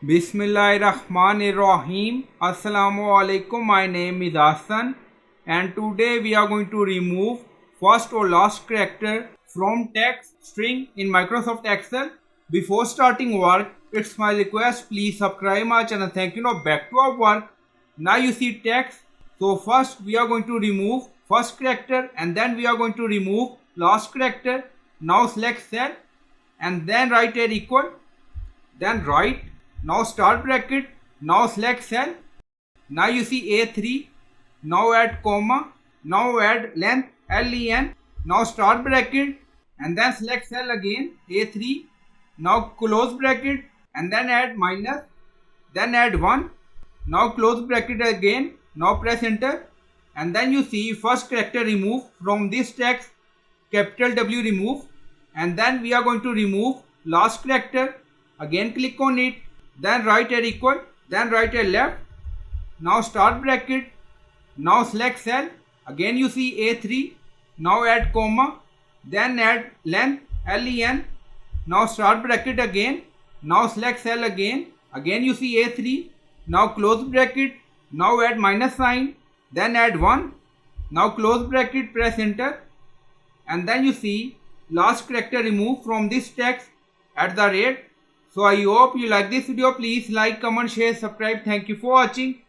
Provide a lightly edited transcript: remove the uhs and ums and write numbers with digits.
Bismillahirrahmanirrahim. Assalamu alaikum. My name is Hassan and today we are going to remove first or last character from text string in Microsoft Excel. Before starting work, it's my request, please subscribe my channel. Thank you. Now back to our work. Now you see text. So first we are going to remove first character and then we are going to remove last character. Now select cell and then write a equal, then write. Now start bracket, now select cell, now you see A3, now add comma, now add length len, now start bracket and then select cell again A3, now close bracket and then add minus, then add 1, now close bracket again, now press enter and then you see first character remove from this text, capital W remove, and then we are going to remove last character, again click on it, then write a equal, then write a left, now start bracket, now select cell, again you see A3, now add comma, then add length len, now start bracket again, now select cell again you see A3, now close bracket, now add minus sign, then add 1, now close bracket, press enter and then you see last character remove from this text at the rate. So I hope you like this video. Please like, comment, share, subscribe. Thank you for watching.